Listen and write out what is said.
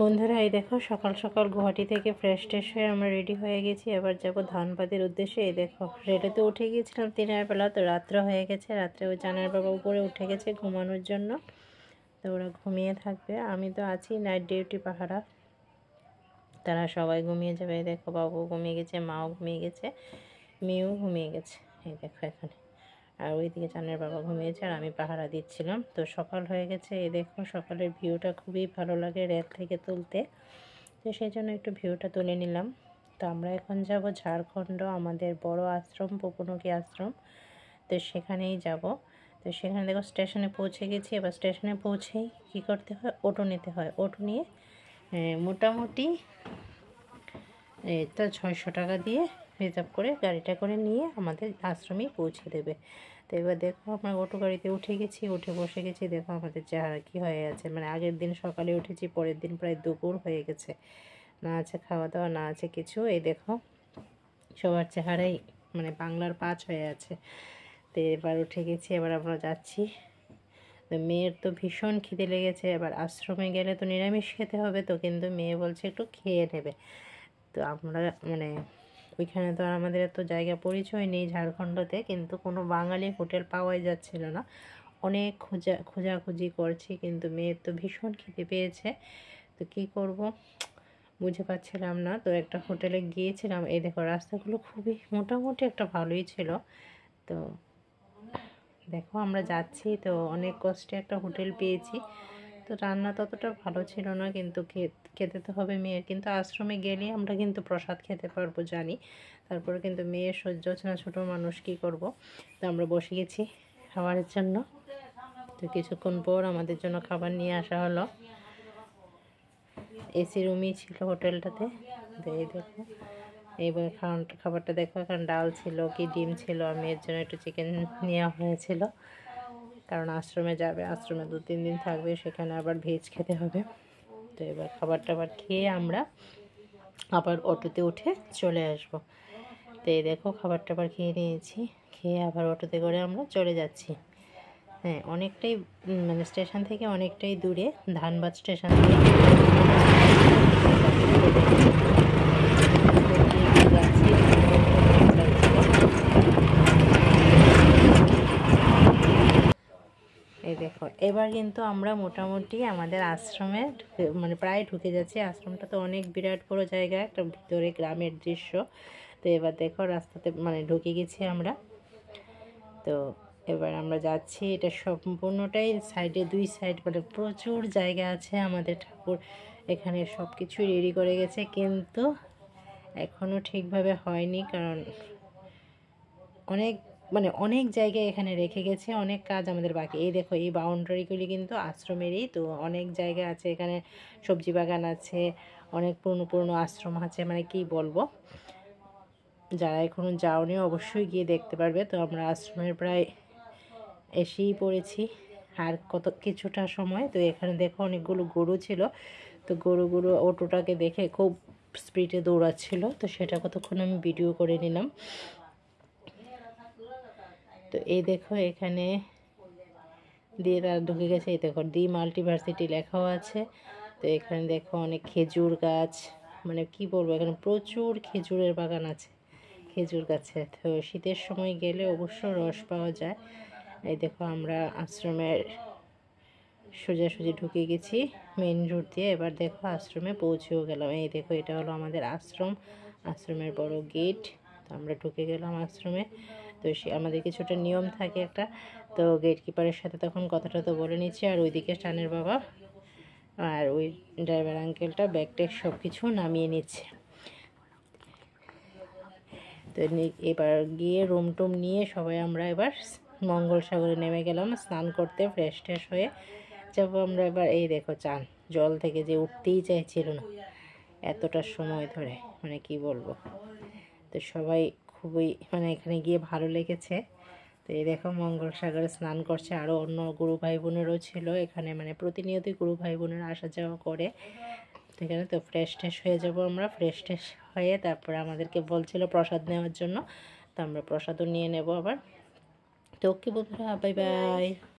বন্ধুরা এই দেখো সকাল সকাল গুয়াহাটি থেকে ফ্রেশ ট্রেশ হয়ে আমরা রেডি হয়ে গেছি। এবার যাব ধানবাদের উদ্দেশ্যে। এই দেখো রেডিতে উঠে গিয়েছিলাম দিনের বেলা, তো রাত্র হয়ে গেছে। রাত্রে ওই জানার বাবা উপরে উঠে গেছে ঘুমানোর জন্য, তো ওরা ঘুমিয়ে থাকবে। আমি তো আছি নাইট ডিউটি পাহারা, তারা সবাই ঘুমিয়ে যাবে। এই দেখো বাবু ঘুমিয়ে গেছে, মাও ঘুমিয়ে গেছে, মেয়েও ঘুমিয়ে গেছে। এই দেখো এখানে, আর ওইদিকে চানের বাবা ঘুমিয়েছে আর আমি পাহারা দিচ্ছিলাম। তো সকাল হয়ে গেছে। এই দেখো সকালের ভিউটা খুবই ভালো লাগে রেল থেকে তুলতে, তো সেই জন্য একটু ভিউটা তুলে নিলাম। তো আমরা এখন যাব ঝাড়খণ্ড, আমাদের বড় আশ্রম পপুনকি আশ্রম, তো সেখানেই যাব। তো সেখানে দেখো স্টেশনে পৌঁছে গেছি। এবার স্টেশনে পৌঁছেই কী করতে হয়, অটো নিতে হয়। অটো নিয়ে মোটামুটি এটা 600 টাকা দিয়ে রিজার্ভ করে গাড়িটা করে নিয়ে আমাদের আশ্রমেই পৌঁছে দেবে। তো এবার দেখো আমরা অটো গাড়িতে উঠে গেছি, উঠে বসে গেছি। দেখো আমাদের চেহারা কী হয়ে আছে, মানে আগের দিন সকালে উঠেছি, পরের দিন প্রায় দুপুর হয়ে গেছে, না আছে খাওয়া দাওয়া, না আছে কিছু। এই দেখো সবার চেহারাই মানে বাংলার 5 হয়ে আছে। তো এবার উঠে গেছি, এবার আমরা যাচ্ছি। তো মেয়ের তো ভীষণ খিদে লেগেছে। এবার আশ্রমে গেলে তো নিরামিষ খেতে হবে, তো কিন্তু মেয়ে বলছে একটু খেয়ে নেবে। তো আমরা মানে ওইখানে তো আর আমাদের এত জায়গা পরিচয় নেই ঝাড়খণ্ডতে, কিন্তু কোনো বাঙালি হোটেল পাওয়াই যাচ্ছিল না। অনেক খোঁজাখুঁজি করছি, কিন্তু মেয়ের তো ভীষণ খিদে পেয়েছে। তো কী করব বুঝে পাচ্ছিলাম না। তো একটা হোটেলে গিয়েছিলাম। এই দেখো রাস্তাগুলো খুবই মোটামুটি একটা ভালোই ছিল। তো দেখো আমরা যাচ্ছি, তো অনেক কষ্টে একটা হোটেল পেয়েছি। তো রান্না ততটা ভালো ছিল না, কিন্তু খেতে তো হবে মেয়ের। কিন্তু আশ্রমে গেলে আমরা কিন্তু প্রসাদ খেতে পারবো জানি, তারপরে কিন্তু মেয়ের সহ্য হচ্ছে না, ছোটো মানুষ কী করব। তো আমরা বসে গেছি খাবারের জন্য। তো কিছুক্ষণ পর আমাদের জন্য খাবার নিয়ে আসা হলো। এসি রুমই ছিল হোটেলটাতে। তো এই দেখো এইবার খাবারটা দেখো, এখন ডাল ছিল কি ডিম ছিল। আর মেয়ের জন্য একটু চিকেন নেওয়া হয়েছিল, কারণ আশ্রমে যাবে, আশ্রমে 2-3 দিন থাকবে, সেখানে আবার ভেজ খেতে হবে। তো এবার খাবার টাবার খেয়ে আমরা আবার অটোতে উঠে চলে আসব। তো এই দেখো খাবার টাবার খেয়ে নিয়েছি, খেয়ে আবার অটোতে করে আমরা চলে যাচ্ছি। হ্যাঁ অনেকটাই মানে স্টেশন থেকে অনেকটাই দূরে, ধানবাদ স্টেশন থেকে। এই দেখো এবার কিন্তু আমরা মোটামুটি আমাদের আশ্রমে মানে প্রায় ঢুকে যাচ্ছি। আশ্রমটা তো অনেক বিরাট বড় জায়গা, একটা ভিতরে গ্রামের দৃশ্য। তো এবার দেখো রাস্তাতে মানে ঢুকে গেছি আমরা। তো এবার আমরা যাচ্ছি, এটা সম্পূর্ণটাই সাইডে 2 সাইড মানে প্রচুর জায়গা আছে। আমাদের ঠাকুর এখানে সব কিছুই রেডি করে গেছে, কিন্তু এখনও ঠিকভাবে হয়নি, কারণ অনেক জায়গায় এখানে রেখে গেছে, অনেক কাজ আমাদের বাকি। এই দেখো এই বাউন্ডারিগুলি কিন্তু আশ্রমেরই। তো অনেক জায়গা আছে এখানে, সবজি বাগান আছে, অনেক পুরনো পুরনো আশ্রম আছে, মানে কি বলবো। যারা এখনও যাওনি অবশ্যই গিয়ে দেখতে পারবে। তো আমরা আশ্রমের প্রায় এসেই পড়েছি, আর কত কিছুটা সময়। তো এখানে দেখো অনেকগুলো গরু ছিল। তো গরুগুলো অটোটাকে দেখে খুব স্পিডে দৌড়াচ্ছিল, তো সেটা কতক্ষণ আমি ভিডিও করে নিলাম। তো এই দেখো এখানে দিয়ে তারা ঢুকে গেছে। এই দেখো দি মাল্টিভার্সিটি লেখাও আছে। তো এখানে দেখো অনেক খেজুর গাছ, মানে কি বলবো, এখানে প্রচুর খেজুরের বাগান আছে, খেজুর গাছে। তো শীতের সময় গেলে অবশ্য রস পাওয়া যায়। এই দেখো আমরা আশ্রমের সোজাসুজি ঢুকে গেছি মেইন রোড দিয়ে। এবার দেখো আশ্রমে পৌঁছেও গেলাম। এই দেখো এটা হলো আমাদের আশ্রম, আশ্রমের বড় গেট। তো আমরা ঢুকে গেলাম আশ্রমে। তো আমাদের কিছুটা নিয়ম থাকে একটা, তো গেট কিপারের সাথে তখন কথাটা তো বলে নিচ্ছি। আর ওইদিকে টানের বাবা আর ওই ড্রাইভার আঙ্কেলটা ব্যাগ ট্যাগ সব কিছু নামিয়ে নিচ্ছে। তো এবার গিয়ে রুম টুম নিয়ে সবাই আমরা এবার মঙ্গলসাগরে নেমে গেলাম স্নান করতে, ফ্রেশ ট্রেশ হয়ে যাবো আমরা এবার। এই দেখো চান জল থেকে যে উঠতেই চাইছিল না এতটা সময় ধরে, মানে কি বলবো। তো সবাই খুবই মানে এখানে গিয়ে ভালো লেগেছে। তো এই দেখো মঙ্গলসাগরে স্নান করছে, আরও অন্য গুরু ভাই বোনেরও ছিল এখানে, মানে প্রতিনিয়তই গুরু ভাই বোনেরা আসা যাওয়া করে এখানে। তো ফ্রেশ ট্রেশ হয়ে যাব আমরা, ফ্রেশ ট্রেশ হয়ে তারপরে আমাদেরকে বলছিল প্রসাদ নেওয়ার জন্য, তো আমরা প্রসাদও নিয়ে নেব আবার। তো ওকে বন্ধুরা, বাই বাই।